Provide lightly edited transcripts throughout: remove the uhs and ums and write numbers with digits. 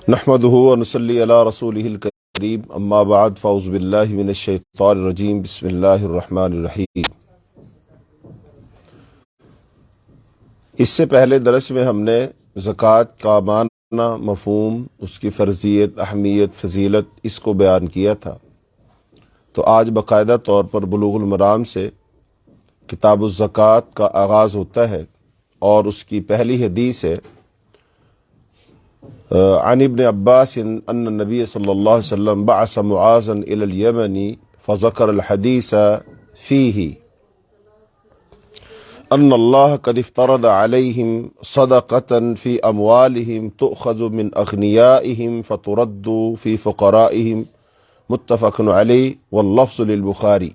نحمده ونصلي على رسوله الكريم اما بعد فاعوذ بالله من الشیطان الرجیم بسم اللہ الرحمن الرحیم۔ اس سے پہلے درس میں ہم نے زکوٰۃ کا معنی، مفہوم، اس کی فرضیت، اہمیت، فضیلت اس کو بیان کیا تھا۔ تو آج باقاعدہ طور پر بلوغ المرام سے کتاب الزکوٰۃ کا آغاز ہوتا ہے اور اس کی پہلی حدیث ہے عن ابن عباس ان النبی صلی اللہ علیہ وسلم بعث معاذا الى اليمن فذكر الحديث فيه ان الله قد افترض عليهم صدقة في اموالهم تؤخذ من اغنيائهم فترد في فقرائهم متفق علیہ واللفظ للبخاری۔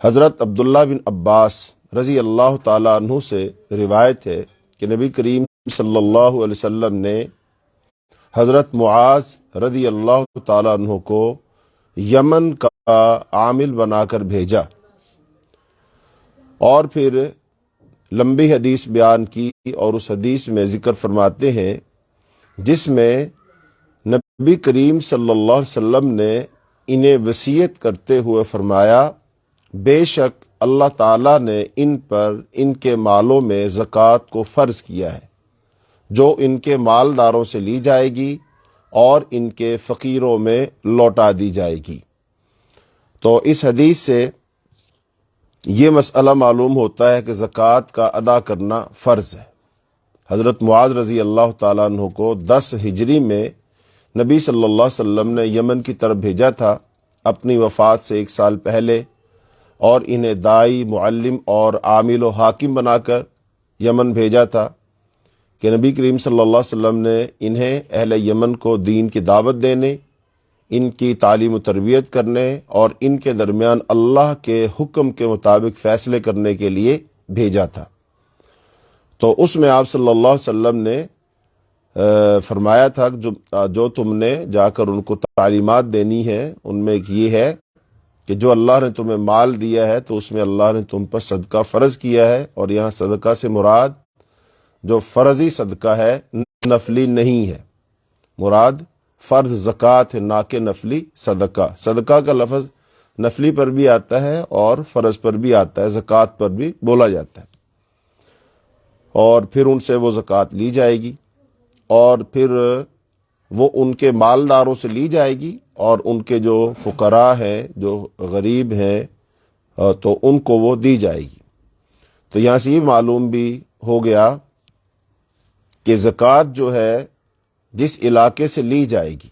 حضرت عبداللہ بن عباس رضی اللہ تعالیٰ عنہ سے روایت ہے کہ نبی کریم صلی اللہ علیہ وسلم نے حضرت معاذ رضی اللہ تعالیٰ عنہ کو یمن کا عامل بنا کر بھیجا اور پھر لمبی حدیث بیان کی، اور اس حدیث میں ذکر فرماتے ہیں جس میں نبی کریم صلی اللہ علیہ وسلم نے انہیں وصیت کرتے ہوئے فرمایا، بے شک اللہ تعالیٰ نے ان پر ان کے مالوں میں زکوٰۃ کو فرض کیا ہے، جو ان کے مالداروں سے لی جائے گی اور ان کے فقیروں میں لوٹا دی جائے گی۔ تو اس حدیث سے یہ مسئلہ معلوم ہوتا ہے کہ زکوٰۃ کا ادا کرنا فرض ہے۔ حضرت معاذ رضی اللہ تعالیٰ عنہ کو 10 ہجری میں نبی صلی اللہ علیہ وسلم نے یمن کی طرف بھیجا تھا اپنی وفات سے 1 سال پہلے، اور انہیں دائی، معلم اور عامل و حاکم بنا کر یمن بھیجا تھا کہ نبی کریم صلی اللہ علیہ وسلم نے انہیں اہل یمن کو دین کی دعوت دینے، ان کی تعلیم و تربیت کرنے اور ان کے درمیان اللہ کے حکم کے مطابق فیصلے کرنے کے لیے بھیجا تھا۔ تو اس میں آپ صلی اللہ علیہ وسلم نے فرمایا تھا جو تم نے جا کر ان کو تعلیمات دینی ہے، ان میں ایک یہ ہے کہ جو اللہ نے تمہیں مال دیا ہے تو اس میں اللہ نے تم پر صدقہ فرض کیا ہے، اور یہاں صدقہ سے مراد جو فرضی صدقہ ہے، نفلی نہیں ہے، مراد فرض زکوٰۃ ہے، نہ کہ نفلی صدقہ۔ صدقہ کا لفظ نفلی پر بھی آتا ہے اور فرض پر بھی آتا ہے، زکوٰۃ پر بھی بولا جاتا ہے۔ اور پھر ان سے وہ زکوٰۃ لی جائے گی، اور پھر وہ ان کے مالداروں سے لی جائے گی، اور ان کے جو فقراء ہیں، جو غریب ہیں، تو ان کو وہ دی جائے گی۔ تو یہاں سے یہ معلوم بھی ہو گیا کہ زکوٰۃ جو ہے جس علاقے سے لی جائے گی،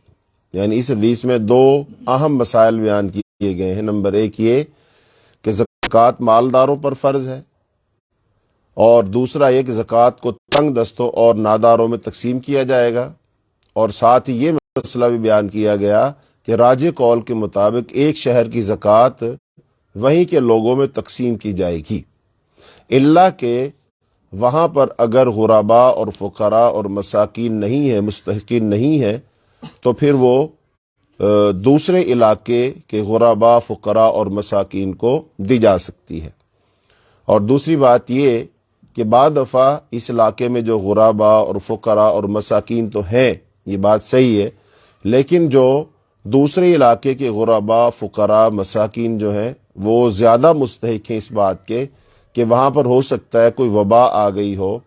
یعنی اس حدیث میں 2 اہم مسائل بیان کیے گئے ہیں۔ نمبر 1 یہ کہ زکوٰۃ مالداروں پر فرض ہے، اور دوسرا یہ کہ زکوٰۃ کو تنگ دستوں اور ناداروں میں تقسیم کیا جائے گا، اور ساتھ ہی یہ مسئلہ بھی بیان کیا گیا کہ راجح قول کے مطابق ایک شہر کی زکوٰۃ وہیں کے لوگوں میں تقسیم کی جائے گی، الا کہ وہاں پر اگر غرباء اور فقراء اور مساکین نہیں ہیں، مستحقین نہیں ہیں، تو پھر وہ دوسرے علاقے کے غرباء، فقراء اور مساکین کو دی جا سکتی ہے۔ اور دوسری بات یہ کہ بعض دفعہ اس علاقے میں جو غرباء اور فقراء اور مساکین تو ہیں، یہ بات صحیح ہے، لیکن جو دوسرے علاقے کے غرباء، فقراء، مساکین جو ہیں وہ زیادہ مستحق ہیں اس بات کے کہ وہاں پر ہو سکتا ہے کوئی وبا آ گئی ہو،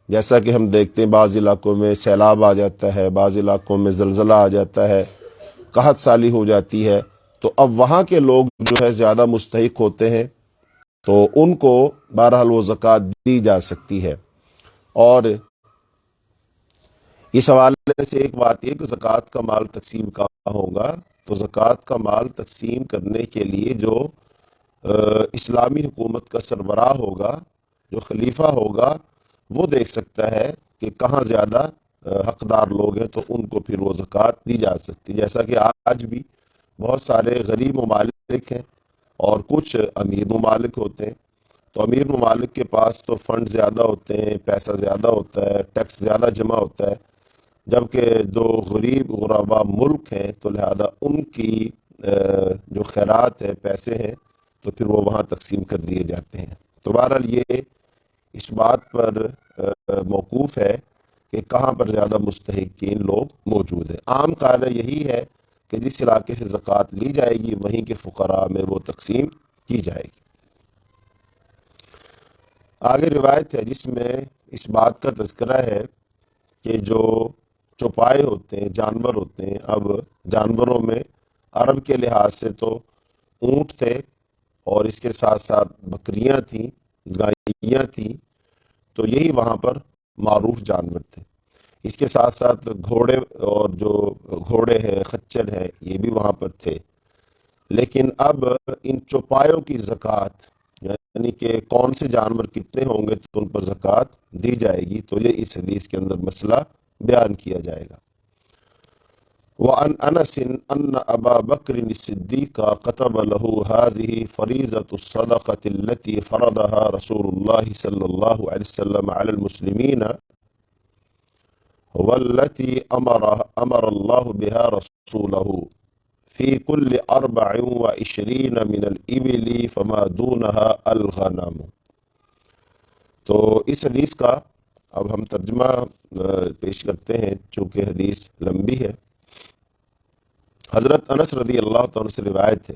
جیسا کہ ہم دیکھتے ہیں بعض علاقوں میں سیلاب آ جاتا ہے، بعض علاقوں میں زلزلہ آ جاتا ہے، قحط سالی ہو جاتی ہے، تو اب وہاں کے لوگ جو ہے زیادہ مستحق ہوتے ہیں، تو ان کو بہرحال وہ زکوٰۃ دی جا سکتی ہے۔ اور اس حوالے سے ایک بات یہ کہ زکوٰۃ کا مال تقسیم کہاں ہوگا، تو زکوٰۃ کا مال تقسیم کرنے کے لیے جو اسلامی حکومت کا سربراہ ہوگا، جو خلیفہ ہوگا، وہ دیکھ سکتا ہے کہ کہاں زیادہ حقدار لوگ ہیں، تو ان کو پھر وہ زکوٰۃ دی جا سکتی ہے۔ جیسا کہ آج بھی بہت سارے غریب ممالک ہیں اور کچھ امیر ممالک ہوتے ہیں، تو امیر ممالک کے پاس تو فنڈ زیادہ ہوتے ہیں، پیسہ زیادہ ہوتا ہے، ٹیکس زیادہ جمع ہوتا ہے، جبکہ جو غریب غرباء ملک ہیں تو لہذا ان کی جو خیرات ہے، پیسے ہیں، تو پھر وہ وہاں تقسیم کر دیے جاتے ہیں۔ تو بہرحال یہ اس بات پر موقوف ہے کہ کہاں پر زیادہ مستحقین لوگ موجود ہیں۔ عام قاعدہ یہی ہے کہ جس علاقے سے زکوٰۃ لی جائے گی وہیں کے فقراء میں وہ تقسیم کی جائے گی۔ آگے روایت ہے جس میں اس بات کا تذکرہ ہے کہ جو چوپائے ہوتے ہیں، جانور ہوتے ہیں، اب جانوروں میں عرب کے لحاظ سے تو اونٹ تھے اور اس کے ساتھ ساتھ بکریاں تھیں، گائیاں تھیں، تو یہی وہاں پر معروف جانور تھے۔ اس کے ساتھ ساتھ گھوڑے، اور جو گھوڑے ہے، خچر ہے، یہ بھی وہاں پر تھے۔ لیکن اب ان چوپایوں کی زکوٰۃ، یعنی کہ کون سے جانور کتنے ہوں گے تو ان پر زکوٰۃ دی جائے گی، تو یہ اس حدیث کے اندر مسئلہ بیان کیا جائے گا۔ وعن انس ان ابا بکر الصدیق كتب له هذه فریضة الصدقة التي فرضها رسول الله صلی اللہ علیہ وسلم على المسلمین والتي امر الله بها رسوله في كل 24 من الإبل فما دونها الغنم۔ تو اس حدیث کا اب ہم ترجمہ پیش کرتے ہیں چونکہ حدیث لمبی ہے۔ حضرت انس رضی اللہ تعالیٰ سے روایت ہے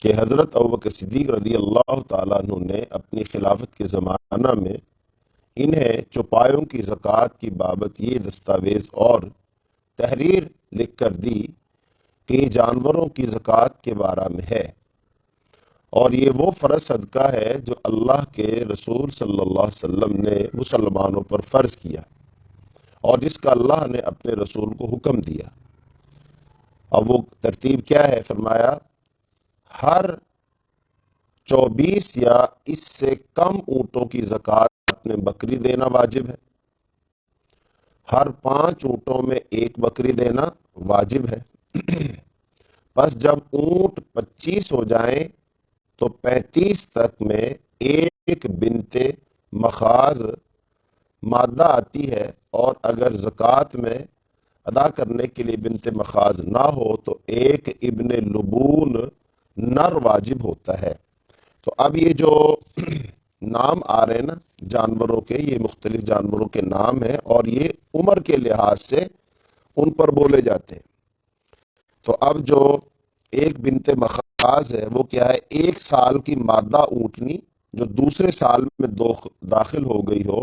کہ حضرت ابوبکر صدیق رضی اللہ تعالیٰ عنہ نے اپنی خلافت کے زمانہ میں انہیں چوپایوں کی زکوٰۃ کی بابت یہ دستاویز اور تحریر لکھ کر دی کہ یہ جانوروں کی زکوٰۃ کے بارے میں ہے، اور یہ وہ فرض صدقہ ہے جو اللہ کے رسول صلی اللہ علیہ وسلم نے مسلمانوں پر فرض کیا اور جس کا اللہ نے اپنے رسول کو حکم دیا۔ اب وہ ترتیب کیا ہے؟ فرمایا ہر 24 یا اس سے کم اونٹوں کی زکوٰۃ میں بکری دینا واجب ہے، ہر 5 اونٹوں میں 1 بکری دینا واجب ہے۔ پس جب اونٹ 25 ہو جائیں تو 35 تک میں 1 بنت مخاض مادہ آتی ہے، اور اگر زکوٰۃ میں ادا کرنے کے لیے بنت مخاض نہ ہو تو 1 ابن لبون نر واجب ہوتا ہے۔ تو اب یہ جو نام آ رہے ہیں نا جانوروں کے، یہ مختلف جانوروں کے نام ہیں اور یہ عمر کے لحاظ سے ان پر بولے جاتے ہیں۔ تو اب جو 1 بنت مخاض ہے وہ کیا ہے؟ 1 سال کی مادہ اونٹنی جو دوسرے سال میں داخل ہو گئی ہو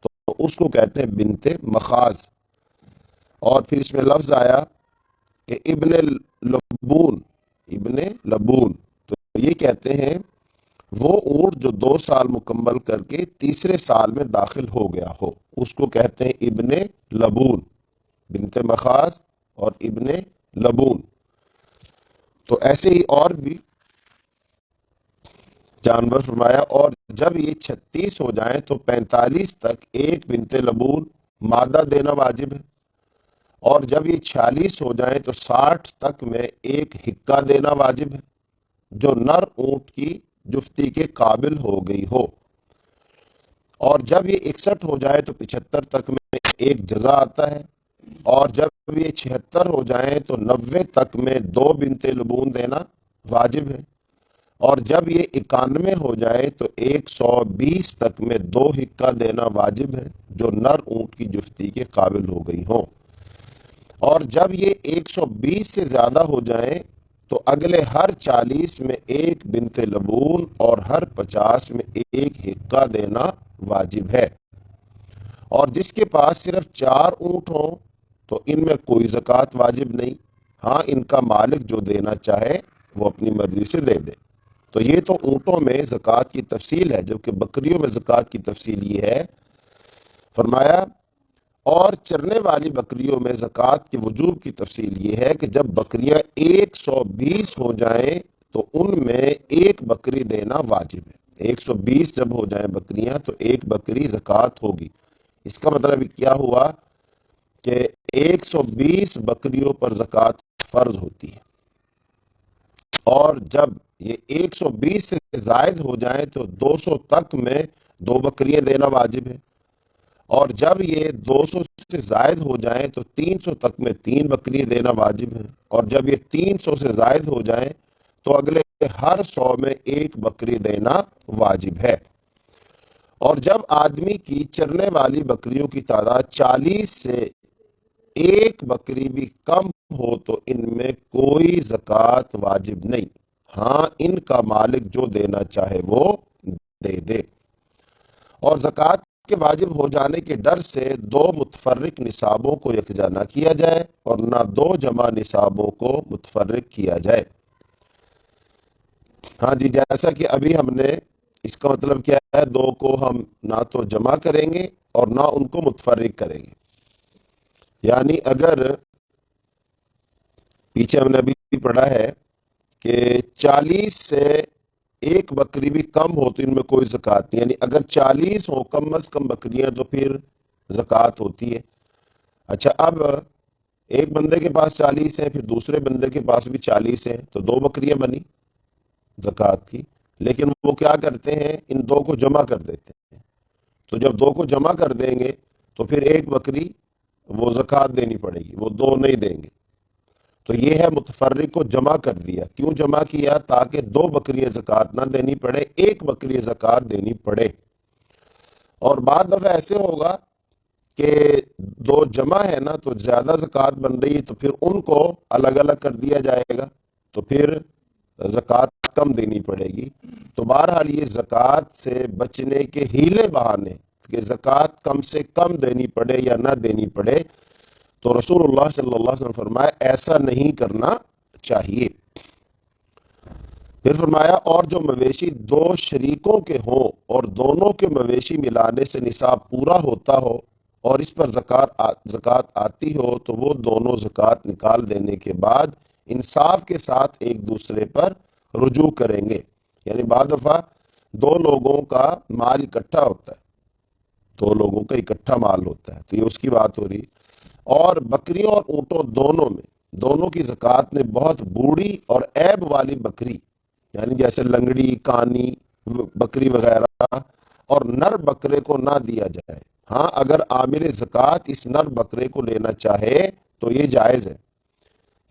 تو اس کو کہتے ہیں بنت مخاض۔ اور پھر اس میں لفظ آیا کہ ابن لبون، تو یہ کہتے ہیں وہ اونٹ جو 2 سال مکمل کر کے تیسرے سال میں داخل ہو گیا ہو، اس کو کہتے ہیں ابن لبون، بنت مخاض اور ابن لبون۔ تو ایسے ہی اور بھی جانور فرمایا، اور جب یہ 36 ہو جائیں تو 45 تک 1 بنت لبون مادہ دینا واجب ہے، اور جب یہ 46 ہو جائیں تو 60 تک میں 1 حقہ دینا واجب ہے جو نر اونٹ کی جفتی کے قابل ہو گئی ہو، اور جب یہ 61 ہو جائے تو 75 تک میں 1 جزا آتا ہے، اور جب یہ 76 ہو جائیں تو 90 تک میں 2 بنت لبون دینا واجب ہے، اور جب یہ 91 ہو جائے تو 120 تک میں 2 حقہ دینا واجب ہے جو نر اونٹ کی جفتی کے قابل ہو گئی ہوں، اور جب یہ 120 سے زیادہ ہو جائیں تو اگلے ہر 40 میں 1 بنت لبون اور ہر 50 میں 1 حقہ دینا واجب ہے۔ اور جس کے پاس صرف 4 اونٹ ہوں تو ان میں کوئی زکوٰۃ واجب نہیں، ہاں ان کا مالک جو دینا چاہے وہ اپنی مرضی سے دے دے۔ تو یہ تو اونٹوں میں زکوٰۃ کی تفصیل ہے، جبکہ بکریوں میں زکوٰۃ کی تفصیل یہ ہے۔ فرمایا اور چرنے والی بکریوں میں زکوٰۃ کے وجوب کی تفصیل یہ ہے کہ جب بکریاں 120 ہو جائیں تو ان میں 1 بکری دینا واجب ہے۔ 120 جب ہو جائیں بکریاں تو 1 بکری زکوٰۃ ہوگی۔ اس کا مطلب کیا ہوا کہ 120 بکریوں پر زکوٰۃ فرض ہوتی ہے، اور جب یہ 120 سے زائد ہو جائیں تو 200 تک میں 2 بکریاں دینا واجب ہے، اور جب یہ 200 سے زائد ہو جائیں تو 300 تک میں 3 بکریاں دینا واجب ہے، اور جب یہ 300 سے زائد ہو جائیں تو اگلے ہر 100 میں 1 بکری دینا واجب ہے۔ اور جب آدمی کی چرنے والی بکریوں کی تعداد 40 سے ایک بکری بھی کم ہو تو ان میں کوئی زکوٰۃ واجب نہیں، ہاں ان کا مالک جو دینا چاہے وہ دے دے۔ اور زکوٰۃ کے واجب ہو جانے کے ڈر سے دو متفرق نصابوں کو یکجا نہ کیا جائے اور نہ دو جمع نصابوں کو متفرق کیا جائے۔ ہاں جی، جیسا کہ ابھی ہم نے، اس کا مطلب کیا ہے، دو کو ہم نہ تو جمع کریں گے اور نہ ان کو متفرق کریں گے۔ یعنی اگر پیچھے ہم نے ابھی پڑھا ہے کہ 40 سے ایک بکری بھی کم ہو تو ان میں کوئی زکوٰۃ نہیں، یعنی اگر 40 ہو کم از کم بکریاں تو پھر زکوٰۃ ہوتی ہے۔ اچھا، اب ایک بندے کے پاس 40 ہے، پھر دوسرے بندے کے پاس بھی 40 ہے، تو دو بکریاں بنی زکوٰۃ کی، لیکن وہ کیا کرتے ہیں، ان دو کو جمع کر دیتے ہیں۔ تو جب دو کو جمع کر دیں گے تو پھر ایک بکری وہ زکوٰۃ دینی پڑے گی، وہ دو نہیں دیں گے۔ تو یہ ہے متفرق کو جمع کر دیا۔ کیوں جمع کیا؟ تاکہ دو بکریاں زکوٰۃ نہ دینی پڑے، ایک بکری زکوٰۃ دینی پڑے۔ اور بعد دفعہ ایسے ہوگا کہ دو جمع ہے نا، تو زیادہ زکوٰۃ بن رہی ہے تو پھر ان کو الگ الگ کر دیا جائے گا، تو پھر زکوٰۃ کم دینی پڑے گی۔ تو بہرحال یہ زکوٰۃ سے بچنے کے ہیلے بہانے کہ زکوٰۃ کم سے کم دینی پڑے یا نہ دینی پڑے، تو رسول اللہ صلی اللہ علیہ وسلم فرمایا ایسا نہیں کرنا چاہیے۔ پھر فرمایا، اور جو مویشی دو شریکوں کے ہوں اور دونوں کے مویشی ملانے سے نصاب پورا ہوتا ہو اور اس پر زکوٰۃ آتی ہو تو وہ دونوں زکوٰۃ نکال دینے کے بعد انصاف کے ساتھ ایک دوسرے پر رجوع کریں گے۔ یعنی بعض دفعہ دو لوگوں کا مال اکٹھا ہوتا ہے، دو لوگوں کا اکٹھا مال ہوتا ہے، تو یہ اس کی بات ہو رہی۔ اور بکریوں اور اونٹوں دونوں کی زکوٰۃ میں بہت بوڑھی اور عیب والی بکری، یعنی جیسے لنگڑی، کانی بکری وغیرہ، اور نر بکرے کو نہ دیا جائے۔ ہاں اگر عامل زکوٰۃ اس نر بکرے کو لینا چاہے تو یہ جائز ہے۔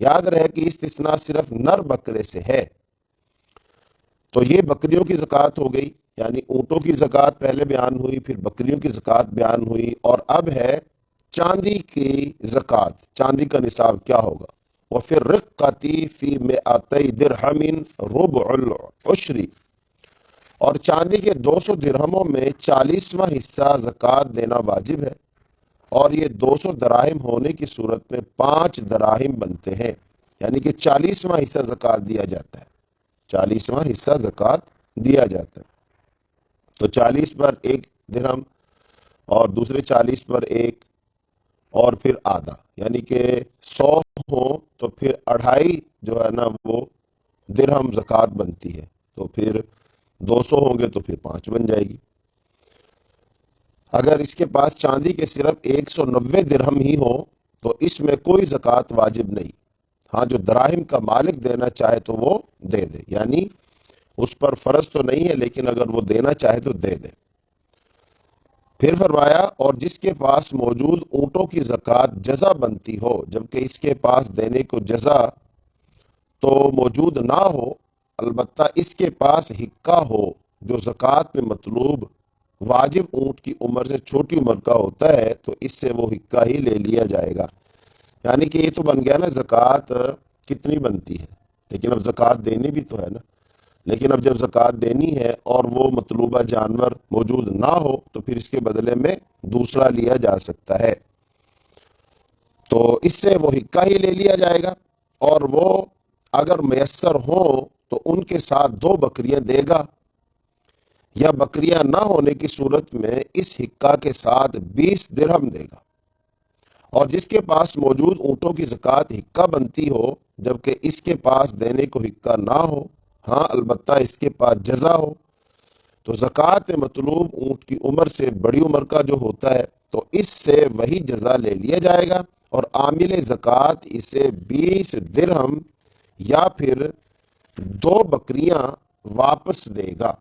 یاد رہے کہ استثناء صرف نر بکرے سے ہے۔ تو یہ بکریوں کی زکوٰۃ ہو گئی، یعنی اونٹوں کی زکوٰۃ پہلے بیان ہوئی، پھر بکریوں کی زکوٰۃ بیان ہوئی، اور اب ہے چاندی کی زکوٰۃ۔ چاندی کا نصاب کیا ہوگا؟ وَفِي الرِّقَّةِ فِي مِئَتَيْ دِرْہَمٍ رُبُعُ الْعُشْرِ، اور چاندی کے 200 درہموں میں 40واں حصہ زکوٰۃ دینا واجب ہے، اور یہ 200 دراہم ہونے کی صورت میں 5 دراہم بنتے ہیں، یعنی کہ 40واں حصہ زکوٰۃ دیا جاتا ہے، 40واں حصہ زکوٰۃ دیا جاتا ہے۔ تو 40 پر ایک درہم اور دوسرے 40 پر ایک، اور پھر آدھا، یعنی کہ 100 ہو تو پھر 2.5 جو ہے نا وہ درہم زکوٰۃ بنتی ہے، تو پھر 200 ہوں گے تو پھر 5 بن جائے گی۔ اگر اس کے پاس چاندی کے صرف 190 درہم ہی ہو تو اس میں کوئی زکوٰۃ واجب نہیں، ہاں جو دراہم کا مالک دینا چاہے تو وہ دے دے، یعنی اس پر فرض تو نہیں ہے لیکن اگر وہ دینا چاہے تو دے دے۔ پھر فرمایا، اور جس کے پاس موجود اونٹوں کی زکوٰۃ جزا بنتی ہو جبکہ اس کے پاس دینے کو جزا تو موجود نہ ہو، البتہ اس کے پاس حقہ ہو جو زکوٰۃ میں مطلوب واجب اونٹ کی عمر سے چھوٹی عمر کا ہوتا ہے، تو اس سے وہ حقہ ہی لے لیا جائے گا۔ یعنی کہ یہ تو بن گیا نا زکوٰۃ کتنی بنتی ہے، لیکن اب زکوٰۃ دینی بھی تو ہے نا، لیکن اب جب زکوٰۃ دینی ہے اور وہ مطلوبہ جانور موجود نہ ہو تو پھر اس کے بدلے میں دوسرا لیا جا سکتا ہے، تو اس سے وہ حقہ ہی لے لیا جائے گا۔ اور وہ اگر میسر ہوں تو ان کے ساتھ 2 بکریاں دے گا، یا بکریاں نہ ہونے کی صورت میں اس حقہ کے ساتھ 20 درہم دے گا۔ اور جس کے پاس موجود اونٹوں کی زکوٰۃ حقہ بنتی ہو جبکہ اس کے پاس دینے کو حقہ نہ ہو، ہاں البتہ اس کے پاس جزا ہو، تو زکوٰۃ مطلوب اونٹ کی عمر سے بڑی عمر کا جو ہوتا ہے تو اس سے وہی جزا لے لیا جائے گا، اور عامل زکوٰۃ اسے 20 درہم یا پھر 2 بکریاں واپس دے گا،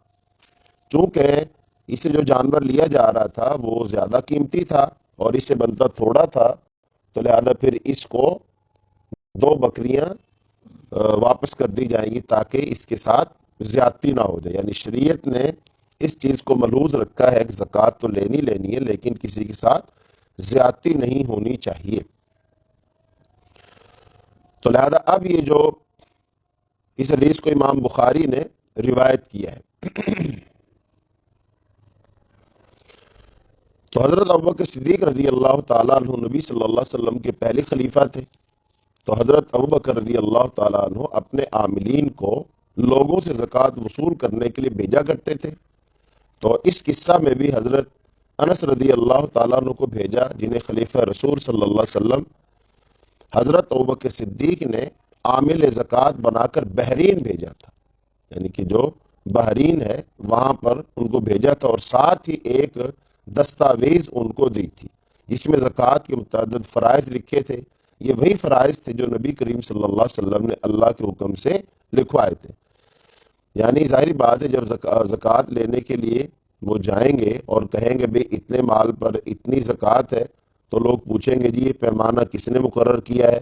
چونکہ اسے جو جانور لیا جا رہا تھا وہ زیادہ قیمتی تھا اور اسے بنتا تھوڑا تھا، تو لہذا پھر اس کو 2 بکریاں واپس کر دی جائیں گی تاکہ اس کے ساتھ زیادتی نہ ہو جائے۔ یعنی شریعت نے اس چیز کو ملحوظ رکھا ہے کہ زکوٰۃ تو لینی ہے، لیکن کسی کے ساتھ زیادتی نہیں ہونی چاہیے۔ تو لہذا اب یہ جو اس حدیث کو امام بخاری نے روایت کیا ہے، تو حضرت ابوبکر صدیق رضی اللہ تعالیٰ عنہ نبی صلی اللہ علیہ وسلم کے پہلے خلیفہ تھے۔ تو حضرت ابوبکر رضی اللہ تعالیٰ عنہ اپنے عاملین کو لوگوں سے زکوٰۃ وصول کرنے کے لیے بھیجا کرتے تھے۔ تو اس قصہ میں بھی حضرت انس رضی اللہ تعالیٰ عنہ کو بھیجا، جنہیں خلیفہ رسول صلی اللہ علیہ وسلم حضرت ابوبکر صدیق نے عامل زکوٰۃ بنا کر بحرین بھیجا تھا، یعنی کہ جو بحرین ہے وہاں پر ان کو بھیجا تھا، اور ساتھ ہی ایک دستاویز ان کو دی تھی جس میں زکوٰۃ کے متعدد فرائض لکھے تھے۔ یہ وہی فرائض تھے جو نبی کریم صلی اللہ علیہ وسلم نے اللہ کے حکم سے لکھوائے تھے۔ یعنی ظاہری بات ہے، جب زکوٰۃ لینے کے لیے وہ جائیں گے اور کہیں گے بھئی اتنے مال پر اتنی زکوٰۃ ہے، تو لوگ پوچھیں گے جی یہ پیمانہ کس نے مقرر کیا ہے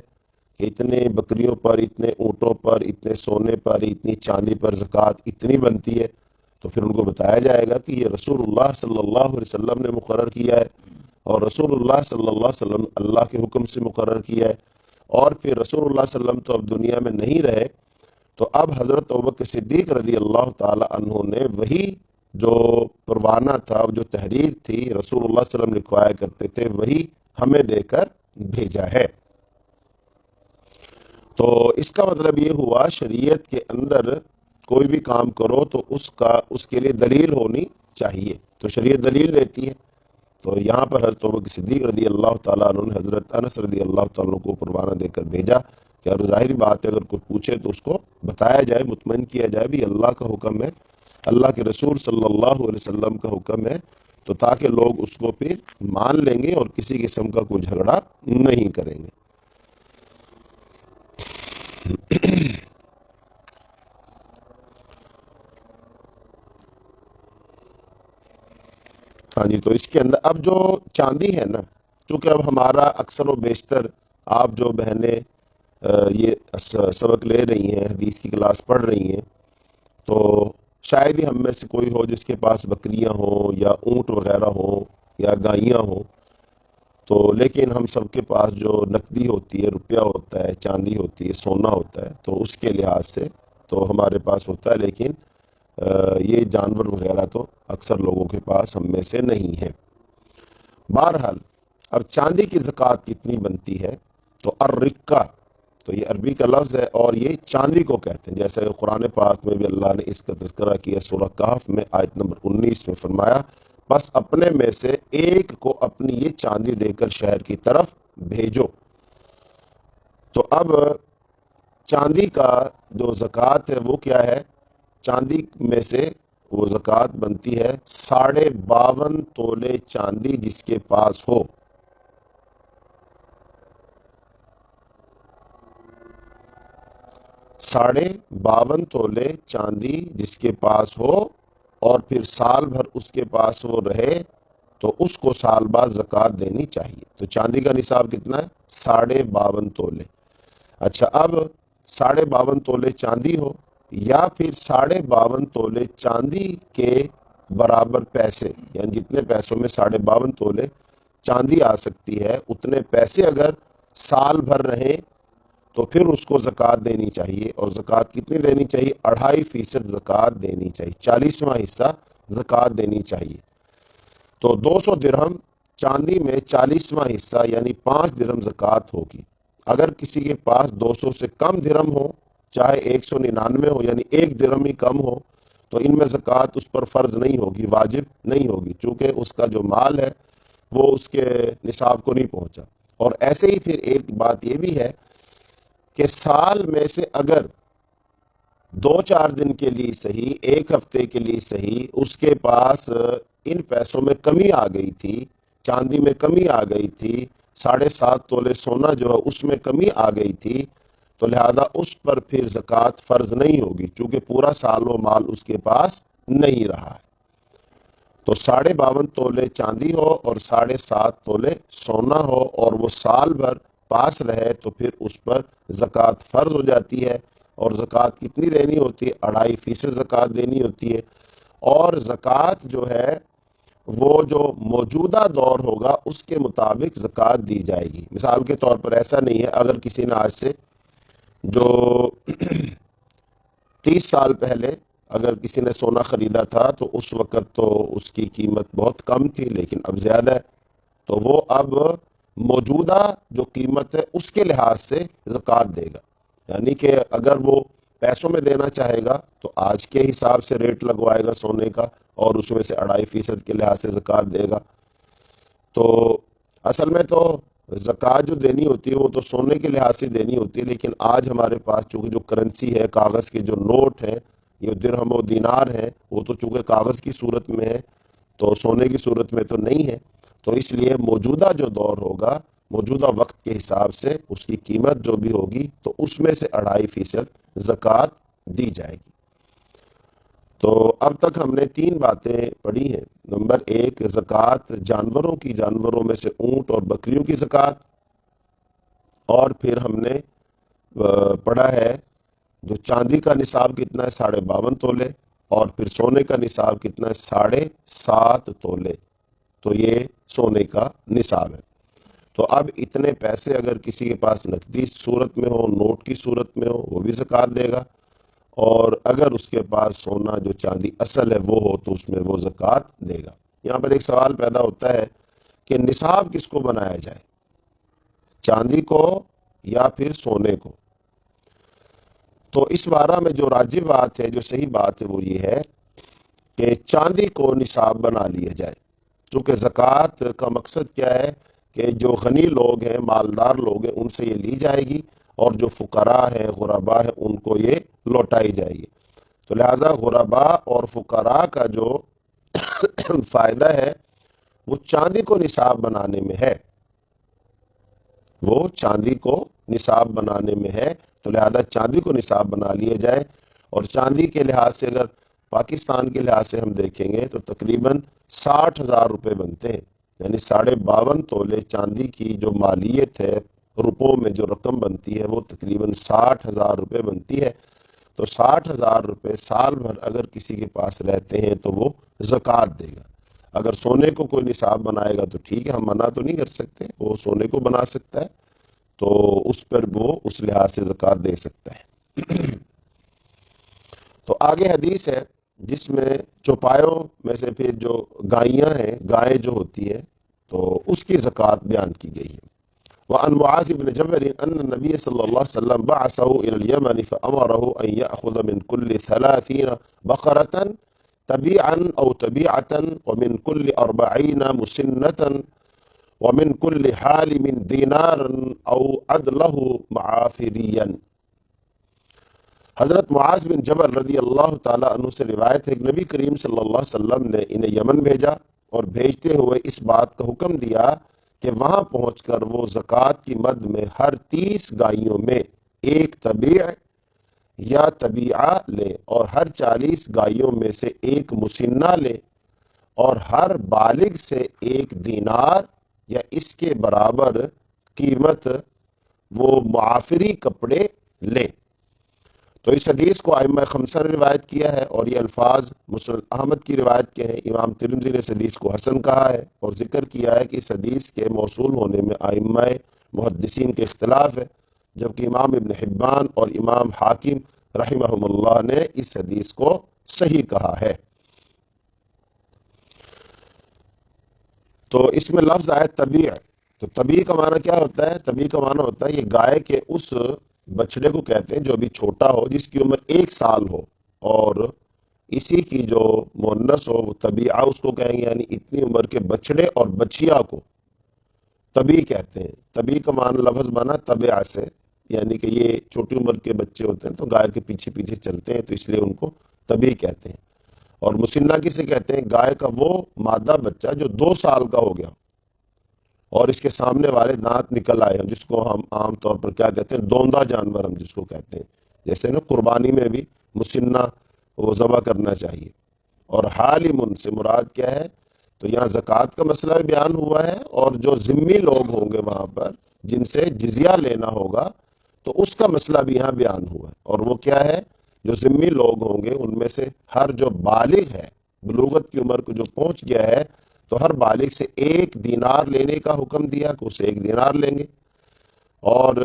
کہ اتنے بکریوں پر، اتنے اونٹوں پر، اتنے سونے پر، اتنی چاندی پر زکوٰۃ اتنی بنتی ہے؟ تو پھر ان کو بتایا جائے گا کہ یہ رسول اللہ صلی اللہ علیہ وسلم نے مقرر کیا ہے، اور رسول اللہ صلی اللہ علیہ وسلم اللہ کے حکم سے مقرر کیا ہے۔ اور پھر رسول اللہ صلی اللہ علیہ وسلم تو اب دنیا میں نہیں رہے، تو اب حضرت ابوبکر صدیق رضی اللہ تعالی عنہ نے وہی جو پروانہ تھا، جو تحریر تھی رسول اللہ صلی اللہ علیہ وسلم لکھوایا کرتے تھے، وہی ہمیں دے کر بھیجا ہے۔ تو اس کا مطلب یہ ہوا شریعت کے اندر کوئی بھی کام کرو تو اس کے لیے دلیل ہونی چاہیے، تو شریعت دلیل دیتی ہے۔ تو یہاں پر حضرت ابوبکر صدیق رضی اللہ تعالیٰ عنہ نے حضرت انس رضی اللہ تعالیٰ عنہ کو پروانہ دے کر بھیجا کہ اور ظاہری بات ہے اگر کوئی پوچھے تو اس کو بتایا جائے، مطمئن کیا جائے بھی اللہ کا حکم ہے، اللہ کے رسول صلی اللہ علیہ وسلم کا حکم ہے، تو تاکہ لوگ اس کو پھر مان لیں گے اور کسی قسم کا کوئی جھگڑا نہیں کریں گے۔ ہاں جی، تو اس کے اندر اب جو چاندی ہے نا، چونکہ اب ہمارا اکثر و بیشتر آپ جو بہنیں یہ سبق لے رہی ہیں، حدیث کی کلاس پڑھ رہی ہیں، تو شاید ہی ہم میں سے کوئی ہو جس کے پاس بکریاں ہوں یا اونٹ وغیرہ ہوں یا گائیاں ہوں، تو لیکن ہم سب کے پاس جو نقدی ہوتی ہے، روپیہ ہوتا ہے، چاندی ہوتی ہے، سونا ہوتا ہے، تو اس کے لحاظ سے تو ہمارے پاس ہوتا ہے، لیکن یہ جانور وغیرہ تو اکثر لوگوں کے پاس ہم میں سے نہیں ہے۔ بہرحال اب چاندی کی زکوٰۃ کتنی بنتی ہے؟ تو الرقہ، تو یہ عربی کا لفظ ہے اور یہ چاندی کو کہتے ہیں، جیسے قرآن پاک میں بھی اللہ نے اس کا تذکرہ کیا، سورہ کہف میں آیت نمبر 19 میں فرمایا بس اپنے میں سے ایک کو اپنی یہ چاندی دے کر شہر کی طرف بھیجو۔ تو اب چاندی کا جو زکوٰۃ ہے وہ کیا ہے؟ چاندی میں سے وہ زکوٰۃ بنتی ہے 52.5 تولے چاندی جس کے پاس ہو۔ 52.5 تولے چاندی جس کے پاس ہو اور پھر سال بھر اس کے پاس وہ رہے تو اس کو سال بعد زکوٰۃ دینی چاہیے۔ تو چاندی کا نصاب کتنا ہے؟ 52.5 تولے۔ اچھا، اب 52.5 تولے چاندی ہو یا پھر 52.5 تولے چاندی کے برابر پیسے، یعنی جتنے پیسوں میں 52.5 تولے چاندی آ سکتی ہے، اتنے پیسے اگر سال بھر رہیں تو پھر اس کو زکوٰۃ دینی چاہیے۔ اور زکوٰۃ کتنی دینی چاہیے؟ 2.5% زکوٰۃ دینی چاہیے، 40واں حصہ زکوٰۃ دینی چاہیے۔ تو 200 درہم چاندی میں 40واں حصہ یعنی 5 درہم زکوٰۃ ہوگی۔ اگر کسی کے پاس 200 سے کم درہم ہو، چاہے 199 ہو، یعنی 1 درہم ہی کم ہو، تو ان میں زکوٰۃ اس پر فرض نہیں ہوگی، واجب نہیں ہوگی، چونکہ اس کا جو مال ہے وہ اس کے نصاب کو نہیں پہنچا۔ اور ایسے ہی پھر ایک بات یہ بھی ہے کہ سال میں سے اگر 2-4 دن کے لیے صحیح، 1 ہفتے کے لیے صحیح، اس کے پاس ان پیسوں میں کمی آ گئی تھی، چاندی میں کمی آ گئی تھی، 7.5 تولے سونا جو ہے اس میں کمی آ گئی تھی، تو لہذا اس پر پھر زکوٰۃ فرض نہیں ہوگی، چونکہ پورا سال وہ مال اس کے پاس نہیں رہا ہے۔ تو 52.5 تولے چاندی ہو اور 7.5 تولے سونا ہو اور وہ سال بھر پاس رہے تو پھر اس پر زکوٰۃ فرض ہو جاتی ہے۔ اور زکوٰۃ کتنی دینی ہوتی ہے؟ 2.5% زکوٰۃ دینی ہوتی ہے۔ اور زکوٰۃ جو ہے وہ جو موجودہ دور ہوگا اس کے مطابق زکوٰۃ دی جائے گی۔ مثال کے طور پر ایسا نہیں ہے اگر کسی نے آج سے جو 30 سال پہلے اگر کسی نے سونا خریدا تھا تو اس وقت تو اس کی قیمت بہت کم تھی لیکن اب زیادہ ہے، تو وہ اب موجودہ جو قیمت ہے اس کے لحاظ سے زکوٰۃ دے گا، یعنی کہ اگر وہ پیسوں میں دینا چاہے گا تو آج کے حساب سے ریٹ لگوائے گا سونے کا اور اس میں سے 2.5% کے لحاظ سے زکوٰۃ دے گا۔ تو اصل میں تو زکوٰۃ جو دینی ہوتی ہے وہ تو سونے کے لحاظ سے دینی ہوتی ہے، لیکن آج ہمارے پاس چونکہ جو کرنسی ہے، کاغذ کے جو نوٹ ہیں، یہ درہم و دینار ہیں، وہ تو چونکہ کاغذ کی صورت میں ہے تو سونے کی صورت میں تو نہیں ہے، تو اس لیے موجودہ جو دور ہوگا موجودہ وقت کے حساب سے اس کی قیمت جو بھی ہوگی تو اس میں سے 2.5% زکوٰۃ دی جائے گی۔ تو اب تک ہم نے 3 باتیں پڑھی ہیں۔ نمبر 1 زکوٰۃ جانوروں کی، جانوروں میں سے اونٹ اور بکریوں کی زکوٰۃ، اور پھر ہم نے پڑھا ہے جو چاندی کا نصاب کتنا ہے 52.5 تولے، اور پھر سونے کا نصاب کتنا ہے 7.5 تولے، تو یہ سونے کا نصاب ہے۔ تو اب اتنے پیسے اگر کسی کے پاس نقدی صورت میں ہو، نوٹ کی صورت میں ہو، وہ بھی زکوٰۃ دے گا، اور اگر اس کے پاس سونا جو چاندی اصل ہے وہ ہو تو اس میں وہ زکوٰۃ دے گا۔ یہاں پر ایک سوال پیدا ہوتا ہے کہ نصاب کس کو بنایا جائے، چاندی کو یا پھر سونے کو؟ تو اس بارہ میں جو راجح بات ہے، جو صحیح بات ہے وہ یہ ہے کہ چاندی کو نصاب بنا لیا جائے، چونکہ زکوٰۃ کا مقصد کیا ہے کہ جو غنی لوگ ہیں، مالدار لوگ ہیں، ان سے یہ لی جائے گی، اور جو فقراء ہیں، غرباء ہیں، ان کو یہ لوٹائی جائے گی۔ تو لہٰذا غرباء اور فقراء کا جو فائدہ ہے وہ چاندی کو نصاب بنانے میں ہے، وہ چاندی کو نصاب بنانے میں ہے، تو لہذا چاندی کو نصاب بنا لیا جائے۔ اور چاندی کے لحاظ سے اگر پاکستان کے لحاظ سے ہم دیکھیں گے تو تقریباً 60,000 روپے بنتے ہیں، یعنی 52.5 تولے چاندی کی جو مالیت ہے، روپوں میں جو رقم بنتی ہے وہ تقریباً 60,000 روپے بنتی ہے۔ تو 60,000 روپے سال بھر اگر کسی کے پاس رہتے ہیں تو وہ زکوٰۃ دے گا۔ اگر سونے کو کوئی نصاب بنائے گا تو ٹھیک ہے، ہم منع تو نہیں کر سکتے، وہ سونے کو بنا سکتا ہے تو اس پر وہ اس لحاظ سے زکوٰۃ دے سکتا ہے۔ تو آگے حدیث ہے جس میں چوپایوں میں سے پھر جو گائیاں ہیں، گائے جو ہوتی ہے تو اس کی زکوٰۃ بیان کی گئی ہے۔ وعن معاذ بن جبل ان النبي صلى الله عليه وسلم بعثه الى اليمن فامره ان ياخذ من كل 30 بقرة تبيعا او تبيعة ومن كل 40 مسنة ومن كل حالم دينارا او عدله معافريا۔ حضرت معاذ بن جبل رضی اللہ تعالیٰ عنہ سے روایت ہے کہ نبی کریم صلی اللہ علیہ وسلم نے انہیں یمن بھیجا، اور بھیجتے ہوئے اس بات کا حکم دیا کہ وہاں پہنچ کر وہ زکوٰۃ کی مد میں ہر 30 گائیوں میں ایک تبیع یا تبیعہ لے، اور ہر 40 گائیوں میں سے ایک مسنہ لے، اور ہر بالغ سے ایک دینار یا اس کے برابر قیمت وہ معافری کپڑے لے۔ تو اس حدیث کو ائمہ خمسہ نے روایت کیا ہے، اور یہ الفاظ مسند احمد کی روایت کے ہیں۔ امام ترمذی نے اس حدیث کو حسن کہا ہے اور ذکر کیا ہے کہ اس حدیث کے موصول ہونے میں ائمہ محدثین کے اختلاف ہے، جبکہ امام ابن حبان اور امام حاکم رحمہم اللہ نے اس حدیث کو صحیح کہا ہے۔ تو اس میں لفظ آئے طبیع، تو طبیع کا معنی کیا ہوتا ہے؟ طبیع کا معنی ہوتا ہے یہ گائے کے اس بچڑے کو کہتے ہیں جو ابھی چھوٹا ہو، جس کی عمر 1 سال ہو، اور اسی کی جو مؤنث ہو وہ طبیعہ اس کو کہیں گے، یعنی اتنی عمر کے بچڑے اور بچیا کو طبیع کہتے ہیں۔ طبیع کا معنی لفظ بنا طبیعہ سے، یعنی کہ یہ چھوٹی عمر کے بچے ہوتے ہیں تو گائے کے پیچھے پیچھے چلتے ہیں تو اس لیے ان کو طبیع کہتے ہیں۔ اور مسنہ کسے کہتے ہیں؟ گائے کا وہ مادہ بچہ جو 2 سال کا ہو گیا اور اس کے سامنے والے دانت نکل آئے ہیں، جس کو ہم عام طور پر کیا کہتے ہیں؟ دوندا جانور ہم جس کو کہتے ہیں، جیسے نا قربانی میں بھی مسنہ وہ ذبح کرنا چاہیے۔ اور حالم سے مراد کیا ہے؟ تو یہاں زکوٰۃ کا مسئلہ بھی بیان ہوا ہے، اور جو ذمی لوگ ہوں گے وہاں پر جن سے جزیہ لینا ہوگا تو اس کا مسئلہ بھی یہاں بیان ہوا ہے۔ اور وہ کیا ہے؟ جو ذمی لوگ ہوں گے ان میں سے ہر جو بالغ ہے، بلوغت کی عمر کو جو پہنچ گیا ہے تو ہر بالغ سے 1 دینار لینے کا حکم دیا کہ اسے 1 دینار لیں گے، اور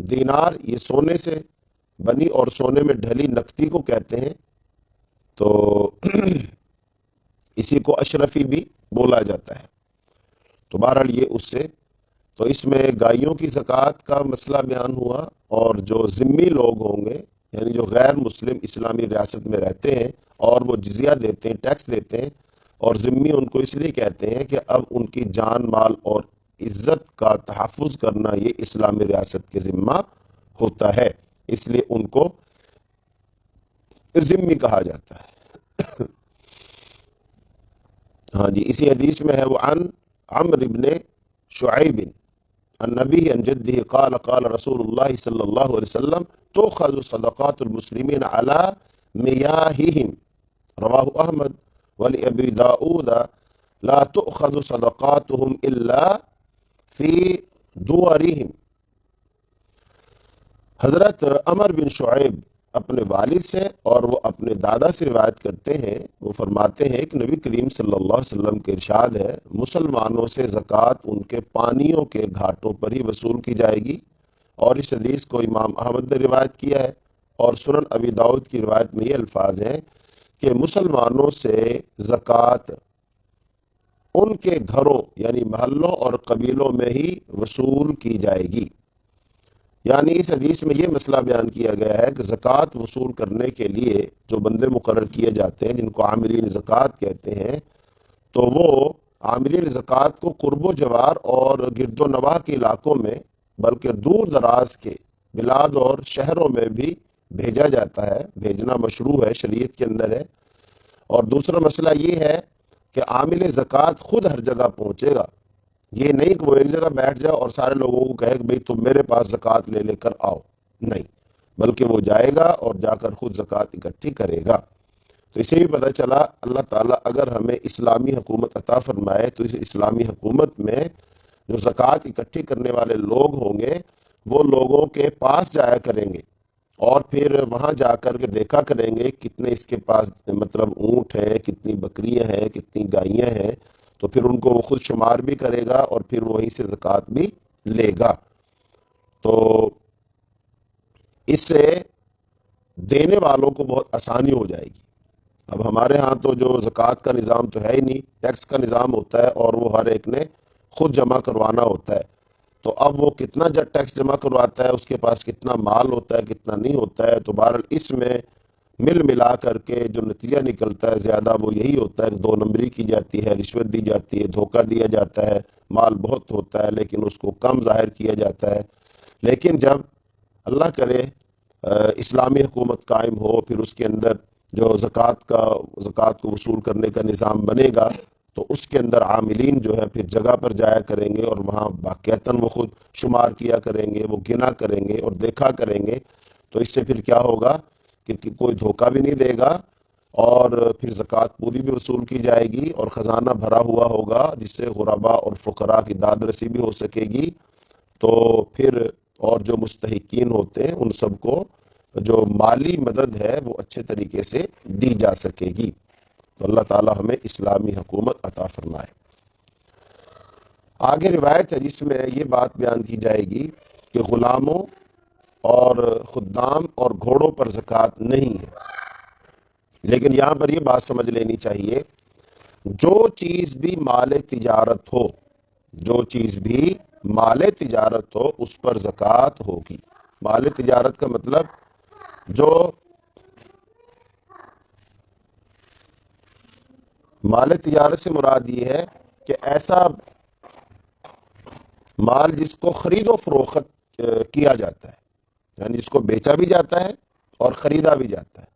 دینار یہ سونے سے بنی اور سونے میں ڈھلی نقدی کو کہتے ہیں، تو اسی کو اشرفی بھی بولا جاتا ہے۔ تو بہرحال یہ اس سے، تو اس میں گائیوں کی زکوٰۃ کا مسئلہ بیان ہوا، اور جو ذمی لوگ ہوں گے یعنی جو غیر مسلم اسلامی ریاست میں رہتے ہیں اور وہ جزیہ دیتے ہیں، ٹیکس دیتے ہیں، اور ذمی ان کو اس لیے کہتے ہیں کہ اب ان کی جان مال اور عزت کا تحفظ کرنا یہ اسلامی ریاست کے ذمہ ہوتا ہے، اس لیے ان کو ذمی کہا جاتا ہے۔ ہاں جی، اسی حدیث میں ہے وہ عن عمرو بن شعیب النبی عن جدہ قال قال رسول اللہ صلی اللہ علیہ وسلم تؤخذ صدقات المسلمین علی میاہہم، رواہ احمد ولابی داؤد لا تؤخذ صدقاتهم الا فی دورہم۔ حضرت عمر بن شعیب اپنے والد سے اور وہ اپنے دادا سے روایت کرتے ہیں، وہ فرماتے ہیں کہ نبی کریم صلی اللہ علیہ وسلم کے ارشاد ہے، مسلمانوں سے زکوٰۃ ان کے پانیوں کے گھاٹوں پر ہی وصول کی جائے گی، اور اس حدیث کو امام احمد نے روایت کیا ہے، اور سنن ابی داؤد کی روایت میں یہ الفاظ ہیں کہ مسلمانوں سے زکوٰۃ ان کے گھروں یعنی محلوں اور قبیلوں میں ہی وصول کی جائے گی۔ یعنی اس حدیث میں یہ مسئلہ بیان کیا گیا ہے کہ زکوٰۃ وصول کرنے کے لیے جو بندے مقرر کیے جاتے ہیں جن کو عاملین زکوٰۃ کہتے ہیں، تو وہ عاملین زکوٰۃ کو قرب و جوار اور گرد و نواح کے علاقوں میں بلکہ دور دراز کے بلاد اور شہروں میں بھی بھیجا جاتا ہے، بھیجنا مشروع ہے، شریعت کے اندر ہے۔ اور دوسرا مسئلہ یہ ہے کہ عامل زکوٰۃ خود ہر جگہ پہنچے گا، یہ نہیں کہ وہ ایک جگہ بیٹھ جائے اور سارے لوگوں کو کہے کہ بھئی تم میرے پاس زکوٰۃ لے کر آؤ، نہیں، بلکہ وہ جائے گا اور جا کر خود زکوٰۃ اکٹھی کرے گا۔ تو اسے بھی پتہ چلا اللہ تعالیٰ اگر ہمیں اسلامی حکومت عطا فرمائے تو اس اسلامی حکومت میں جو زکوٰۃ اکٹھی کرنے والے لوگ ہوں گے وہ لوگوں کے پاس جایا کریں گے، اور پھر وہاں جا کر کے دیکھا کریں گے کتنے اس کے پاس مطلب اونٹ ہیں، کتنی بکریاں ہیں، کتنی گائیاں ہیں، تو پھر ان کو وہ خود شمار بھی کرے گا اور پھر وہیں سے زکوٰۃ بھی لے گا۔ تو اس سے دینے والوں کو بہت آسانی ہو جائے گی۔ اب ہمارے ہاں تو جو زکوٰۃ کا نظام تو ہے ہی نہیں، ٹیکس کا نظام ہوتا ہے اور وہ ہر ایک نے خود جمع کروانا ہوتا ہے، تو اب وہ کتنا ٹیکس جمع کرواتا ہے، اس کے پاس کتنا مال ہوتا ہے، کتنا نہیں ہوتا ہے، تو بہرحال اس میں ملا کر کے جو نتیجہ نکلتا ہے زیادہ وہ یہی ہوتا ہے کہ 2 نمبری کی جاتی ہے، رشوت دی جاتی ہے، دھوکہ دیا جاتا ہے، مال بہت ہوتا ہے لیکن اس کو کم ظاہر کیا جاتا ہے۔ لیکن جب اللہ کرے اسلامی حکومت قائم ہو، پھر اس کے اندر جو زکوٰۃ کو وصول کرنے کا نظام بنے گا تو اس کے اندر عاملین جو ہے پھر جگہ پر جایا کریں گے اور وہاں واقعتاً وہ خود شمار کیا کریں گے، وہ گنا کریں گے اور دیکھا کریں گے، تو اس سے پھر کیا ہوگا کہ کوئی دھوکہ بھی نہیں دے گا، اور پھر زکوٰۃ پوری بھی وصول کی جائے گی اور خزانہ بھرا ہوا ہوگا جس سے غرباء اور فقراء کی داد رسی بھی ہو سکے گی، تو پھر اور جو مستحقین ہوتے ہیں ان سب کو جو مالی مدد ہے وہ اچھے طریقے سے دی جا سکے گی۔ تو اللہ تعالی ہمیں اسلامی حکومت عطا فرمائے۔ آگے روایت ہے جس میں یہ بات بیان کی جائے گی کہ غلاموں اور خدام اور گھوڑوں پر زکوٰۃ نہیں ہے، لیکن یہاں پر یہ بات سمجھ لینی چاہیے، جو چیز بھی مال تجارت ہو، جو چیز بھی مال تجارت ہو اس پر زکوٰۃ ہوگی۔ مال تجارت کا مطلب جو مال تجارت سے مراد یہ ہے کہ ایسا مال جس کو خرید و فروخت کیا جاتا ہے، یعنی جس کو بیچا بھی جاتا ہے اور خریدا بھی جاتا ہے،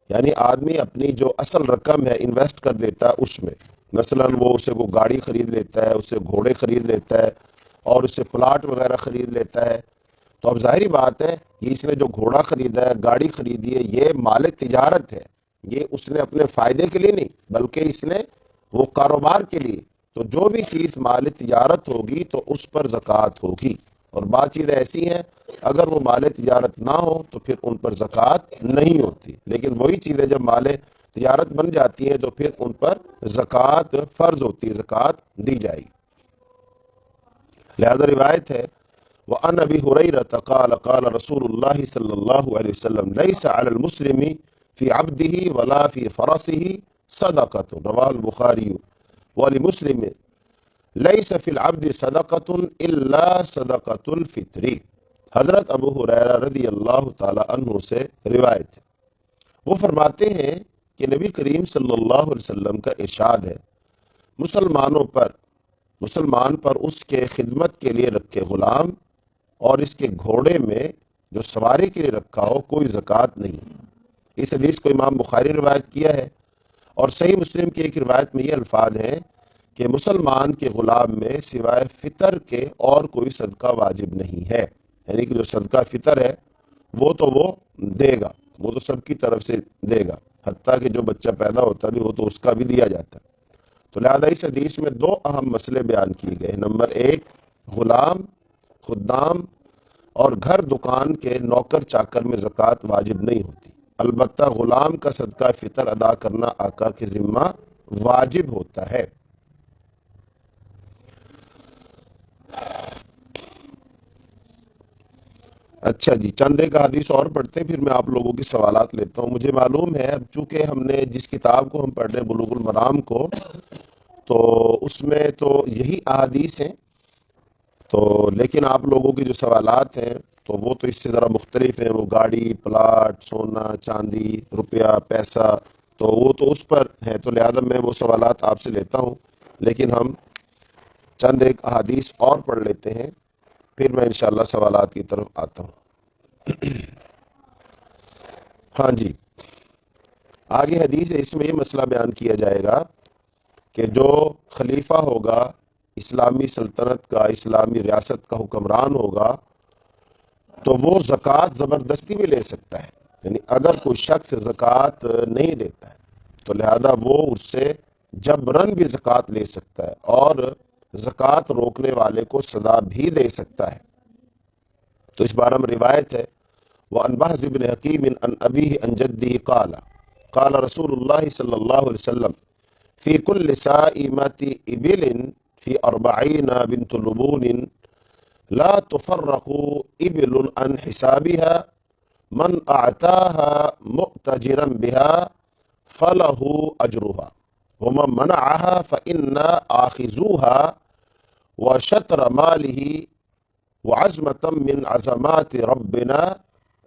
یعنی آدمی اپنی جو اصل رقم ہے انویسٹ کر دیتا ہے اس میں، مثلا وہ اسے کو گاڑی خرید لیتا ہے، اسے گھوڑے خرید لیتا ہے اور اسے پلاٹ وغیرہ خرید لیتا ہے، تو اب ظاہری بات ہے یہ اس نے جو گھوڑا خریدا ہے، گاڑی خریدی ہے، یہ مال تجارت ہے، یہ اس نے اپنے فائدے کے لیے نہیں بلکہ اس نے وہ کاروبار کے لیے، تو جو بھی چیز مال تجارت ہوگی تو اس پر زکوٰۃ ہوگی، اور بعض چیزیں ایسی ہیں اگر وہ مال تجارت نہ ہو تو پھر ان پر زکوٰۃ نہیں ہوتی، لیکن وہی چیزیں جب مال تجارت بن جاتی ہیں تو پھر ان پر زکوٰۃ فرض ہوتی ہے، زکوٰۃ دی جائے گی۔ لہذا روایت ہے وَعَنْ أَبِي هُرَيْرَةَ قَالَ قَالَ رسول اللہ صلی اللہ علیہ وسلم لَيْسَ عَلَى الْمُسْلِمِ فِي عَبْدِهِ وَلَا فِي فَرَسِهِ صَدَقَةٌ رواہ البخاری وَلِمُسْلِمٍ لَيْسَ فِي الْعَبْدِ صَدَقَةٌ إِلَّا صَدَقَةُ الْفِطْرِ۔ حضرت ابو ہریرہ رضی اللہ تعالی عنہ سے روایت ہے، وہ فرماتے ہیں کہ نبی کریم صلی اللہ علیہ وسلم کا ارشاد ہے، مسلمان پر اس کے خدمت کے لیے رکھے غلام اور اس کے گھوڑے میں جو سواری کے لیے رکھا ہو کوئی زکوٰۃ نہیں۔ اس حدیث کو امام بخاری روایت کیا ہے، اور صحیح مسلم کی ایک روایت میں یہ الفاظ ہیں کہ مسلمان کے غلام میں سوائے فطر کے اور کوئی صدقہ واجب نہیں ہے، یعنی کہ جو صدقہ فطر ہے وہ تو وہ دے گا، وہ تو سب کی طرف سے دے گا، حتیٰ کہ جو بچہ پیدا ہوتا بھی وہ تو اس کا بھی دیا جاتا ہے۔ تو لہذا اس حدیث میں دو اہم مسئلے بیان کیے گئے۔ نمبر ایک، غلام، خدام اور گھر دکان کے نوکر چاکر میں زکوٰۃ واجب نہیں ہوتی، البتہ غلام کا صدقہ فطر ادا کرنا آقا کے ذمہ واجب ہوتا ہے۔ اچھا جی، چند ایک حدیث اور پڑھتے ہیں، پھر میں آپ لوگوں کی سوالات لیتا ہوں۔ مجھے معلوم ہے اب چونکہ ہم نے جس کتاب کو ہم پڑھ رہے ہیں بلوغ المرام کو، تو اس میں تو یہی احادیث ہیں، تو لیکن آپ لوگوں کی جو سوالات ہیں تو وہ تو اس سے ذرا مختلف ہیں، وہ گاڑی، پلاٹ، سونا، چاندی، روپیہ، پیسہ، تو وہ تو اس پر ہیں، تو لہذا میں وہ سوالات آپ سے لیتا ہوں، لیکن ہم چند ایک احادیث اور پڑھ لیتے ہیں، پھر میں انشاءاللہ سوالات کی طرف آتا ہوں۔ ہاں جی، آگے حدیث ہے، اس میں یہ مسئلہ بیان کیا جائے گا کہ جو خلیفہ ہوگا اسلامی سلطنت کا، اسلامی ریاست کا حکمران ہوگا، تو وہ زکوٰۃ زبردستی بھی لے سکتا ہے، یعنی اگر کوئی شخص زکوٰۃ نہیں دیتا ہے تو لہذا وہ اس سے جبراً بھی زکوٰۃ لے سکتا ہے، اور زکوٰۃ روکنے والے کو سزا بھی دے سکتا ہے۔ تو اس بارے میں روایت ہے وَعَنْ بَهْزِ بْنِ حَكِيمٍ عَنْ أَبِيهِ عَنْ جَدِّهِ قَالَ رسول اللہ صلی اللہ علیہ وسلم فی کل سائمة إبل فی 40 بنت لبون لا تفرق إبل عن حسابها من أعطاها مؤتجرا بها فله أجرها ومن منعها فإن آخذوها وشطر ماله وعزمة من عزمات ربنا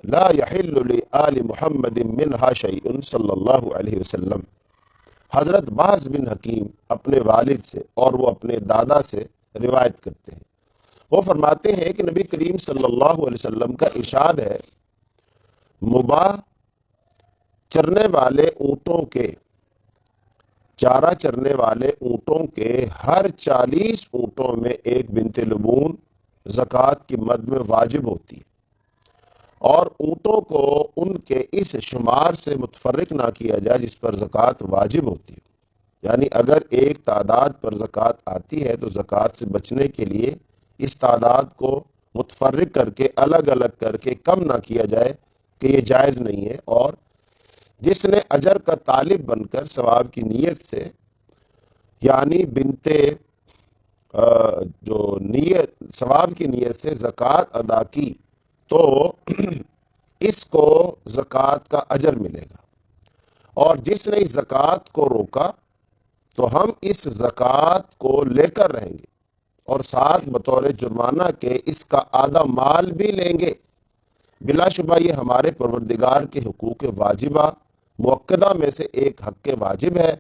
لا يحل لآل محمد منها شيء صلی اللہ علیہ وسلم۔ حضرت بعض بن حکیم اپنے والد سے اور وہ اپنے دادا سے روایت کرتے ہیں، وہ فرماتے ہیں کہ نبی کریم صلی اللہ علیہ وسلم کا ارشاد ہے، مباح چرنے والے اونٹوں کے، چارہ چرنے والے اونٹوں کے ہر 40 اونٹوں میں ایک بنت لبون زکوٰۃ کی مد میں واجب ہوتی ہے، اور اونٹوں کو ان کے اس شمار سے متفرق نہ کیا جائے جس پر زکوٰۃ واجب ہوتی ہے، یعنی اگر ایک تعداد پر زکوٰۃ آتی ہے تو زکوٰۃ سے بچنے کے لیے اس تعداد کو متفرق کر کے الگ الگ کر کے کم نہ کیا جائے کہ یہ جائز نہیں ہے، اور جس نے اجر کا طالب بن کر ثواب کی نیت سے، یعنی جو نیت ثواب کی نیت سے زکوٰۃ ادا کی تو اس کو زکوٰۃ کا اجر ملے گا، اور جس نے اس زکوٰۃ کو روکا تو ہم اس زکوٰۃ کو لے کر رہیں گے، اور ساتھ بطور جرمانہ کے اس کا آدھا مال بھی لیں گے۔ بلا شبہ یہ ہمارے پروردگار کے حقوق واجبہ مؤکدہ میں سے ایک حق واجب ہے،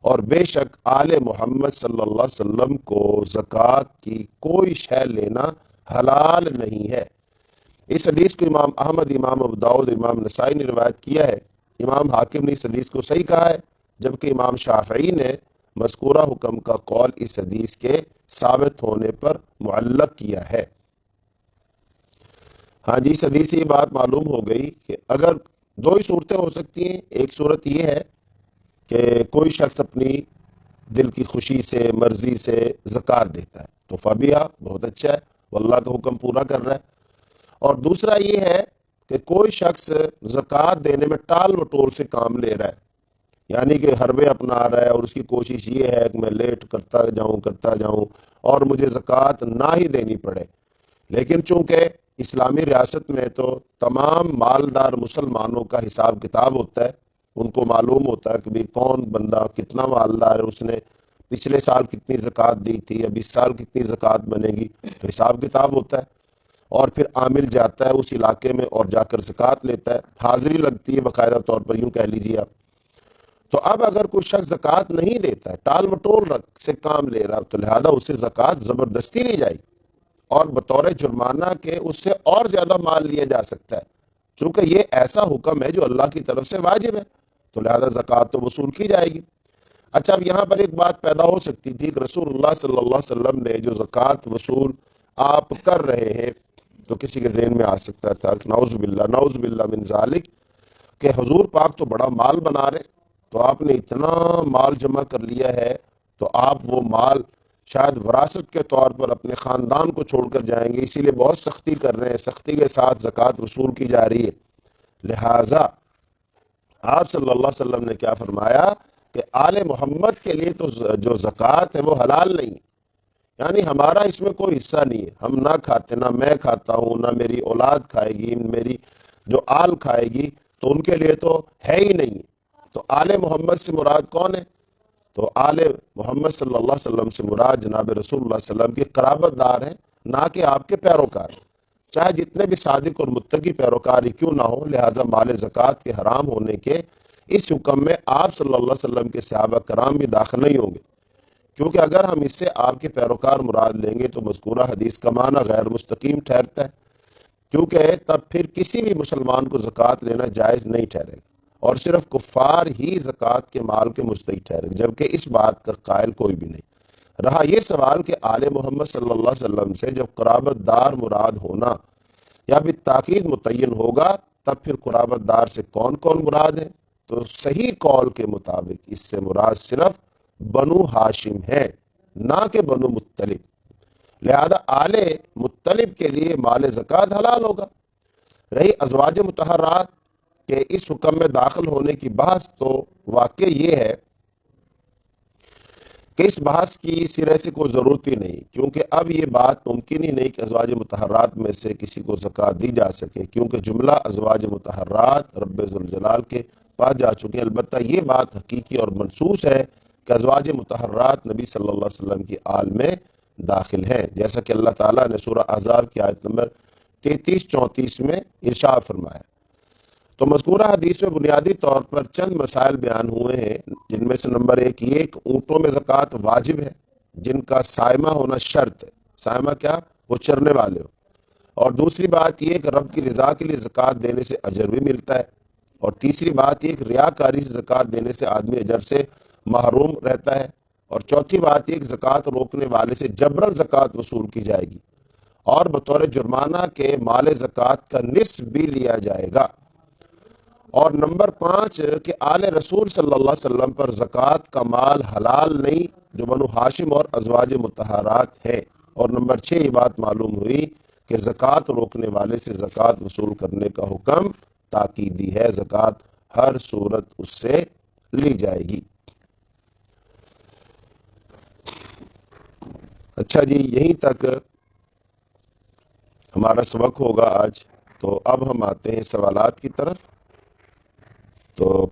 اور بے شک آل محمد صلی اللہ علیہ وسلم کو زکوٰۃ کی کوئی شے لینا حلال نہیں ہے۔ اس حدیث کو امام احمد، امام ابو داؤد، امام نسائی نے روایت کیا ہے۔ امام حاکم نے اس حدیث کو صحیح کہا ہے، جبکہ امام شافعی نے مذکورہ حکم کا قول اس حدیث کے ثابت ہونے پر معلق کیا ہے۔ ہاں جی، اس حدیث سے یہ بات معلوم ہو گئی کہ اگر دو ہی صورتیں ہو سکتی ہیں، ایک صورت یہ ہے کہ کوئی شخص اپنی دل کی خوشی سے، مرضی سے زکوٰۃ دیتا ہے تو فبیہا، بہت اچھا ہے، وہ اللہ کا حکم پورا کر رہا ہے، اور دوسرا یہ ہے کہ کوئی شخص زکوٰۃ دینے میں ٹال مٹول سے کام لے رہا ہے، یعنی کہ حربے اپنا رہا ہے اور اس کی کوشش یہ ہے کہ میں لیٹ کرتا جاؤں اور مجھے زکوٰۃ نہ ہی دینی پڑے۔ لیکن چونکہ اسلامی ریاست میں تو تمام مالدار مسلمانوں کا حساب کتاب ہوتا ہے، ان کو معلوم ہوتا ہے کہ بھی کون بندہ کتنا مالدار ہے، اس نے پچھلے سال کتنی زکوٰۃ دی تھی، اب اس سال کتنی زکوٰۃ بنے گی، تو حساب کتاب ہوتا ہے۔ اور پھر عامل جاتا ہے اس علاقے میں اور جا کر زکوٰۃ لیتا ہے، حاضری لگتی ہے باقاعدہ طور پر، یوں کہہ لیجیے آپ۔ تو اب اگر کوئی شخص زکوٰۃ نہیں دیتا ہے، ٹال مٹول سے کام لے رہا، تو لہذا اسے زکوٰۃ زبردستی لی جائے گی اور بطور جرمانہ کے اس سے اور زیادہ مال لیا جا سکتا ہے، چونکہ یہ ایسا حکم ہے جو اللہ کی طرف سے واجب ہے، تو لہذا زکوٰۃ تو وصول کی جائے گی۔ اچھا، اب یہاں پر ایک بات پیدا ہو سکتی تھی کہ رسول اللہ صلی اللہ علیہ وسلم نے جو زکوٰۃ وصول آپ کر رہے ہیں، تو کسی کے ذہن میں آ سکتا تھا کہ نعوذ باللہ من ذالک، کہ حضور پاک تو بڑا مال بنا رہے، تو آپ نے اتنا مال جمع کر لیا ہے تو آپ وہ مال شاید وراثت کے طور پر اپنے خاندان کو چھوڑ کر جائیں گے، اسی لیے بہت سختی کر رہے ہیں، سختی کے ساتھ زکوٰۃ وصول کی جا رہی ہے۔ لہٰذا آپ صلی اللہ علیہ وسلم نے کیا فرمایا کہ آل محمد کے لیے تو جو زکوٰۃ ہے وہ حلال نہیں ہے، یعنی ہمارا اس میں کوئی حصہ نہیں ہے، ہم نہ کھاتے، نہ میں کھاتا ہوں، نہ میری اولاد کھائے گی، میری جو آل کھائے گی، تو ان کے لیے تو ہے ہی نہیں۔ تو آل محمد سے مراد کون ہے؟ تو آل محمد صلی اللہ علیہ وسلم سے مراد جناب رسول اللہ صلی اللہ علیہ وسلم کی قرابت دار ہیں، نہ کہ آپ کے پیروکار، چاہے جتنے بھی صادق اور متقی پیروکار ہی کیوں نہ ہو۔ لہٰذا مال زکوٰۃ کے حرام ہونے کے اس حکم میں آپ صلی اللہ علیہ وسلم کے صحابہ کرام بھی داخل نہیں ہوں گے، کیونکہ اگر ہم اس سے آپ کے پیروکار مراد لیں گے تو مذکورہ حدیث کا معنی غیر مستقیم ٹھہرتا ہے، کیونکہ تب پھر کسی بھی مسلمان کو زکوٰۃ لینا جائز نہیں ٹھہرے گا، اور صرف کفار ہی زکوٰۃ کے مال کے مستحق ٹھہرے گا، جبکہ اس بات کا قائل کوئی بھی نہیں۔ رہا یہ سوال کہ آل محمد صلی اللہ علیہ وسلم سے جب قرابت دار مراد ہونا یا بالتاکید متعین ہوگا، تب پھر قرابت دار سے کون کون مراد ہے؟ تو صحیح قول کے مطابق اس سے مراد صرف بنو ہاشم ہے، نہ کہ بنو مطلب۔ لہذا آل مطلب کے لیے مال زکوٰۃ حلال ہوگا۔ رہی ازواج مطہرات کے اس حکم میں داخل ہونے کی بحث، تو واقع یہ ہے کہ اس بحث کی سرے سے کوئی ضرورت ہی نہیں، کیونکہ اب یہ بات ممکن ہی نہیں کہ ازواج مطہرات میں سے کسی کو زکوٰۃ دی جا سکے، کیونکہ جملہ ازواج مطہرات رب ذوالجلال کے پاس جا چکے ہیں۔ البتہ یہ بات حقیقی اور منصوص ہے کہ ازواج مطہرات نبی صلی اللہ علیہ وسلم کی آل میں داخل ہیں، جیسا کہ اللہ تعالیٰ نے سورہ احزاب کی آیت نمبر 33-34 میں ارشاد فرمایا۔ تو مذکورہ حدیث میں بنیادی طور پر چند مسائل بیان ہوئے ہیں، جن میں سے نمبر ایک یہ کہ اونٹوں میں زکوٰۃ واجب ہے، جن کا سائمہ ہونا شرط ہے۔ سائمہ کیا؟ وہ چرنے والے ہو۔ اور دوسری بات یہ کہ رب کی رضا کے لیے زکوٰۃ دینے سے اجر بھی ملتا ہے۔ اور تیسری بات یہ کہ ریاکاری سے زکوٰۃ دینے سے آدمی اجر سے محروم رہتا ہے۔ اور چوتھی بات یہ کہ زکوٰۃ روکنے والے سے جبراً زکوٰۃ وصول کی جائے گی، اور بطور جرمانہ کے مال زکوٰۃ کا نصف بھی لیا جائے گا۔ اور نمبر 5 کہ آل رسول صلی اللہ علیہ وسلم پر زکوٰۃ کا مال حلال نہیں، جو بنو ہاشم اور ازواج مطہرات ہے۔ اور نمبر 6 یہ بات معلوم ہوئی کہ زکوٰۃ روکنے والے سے زکوٰۃ وصول کرنے کا حکم تاکیدی ہے، زکوٰۃ ہر صورت اس سے لی جائے گی۔ اچھا جی، یہیں تک ہمارا سبق ہوگا آج۔ تو اب ہم آتے ہیں سوالات کی طرف۔ تو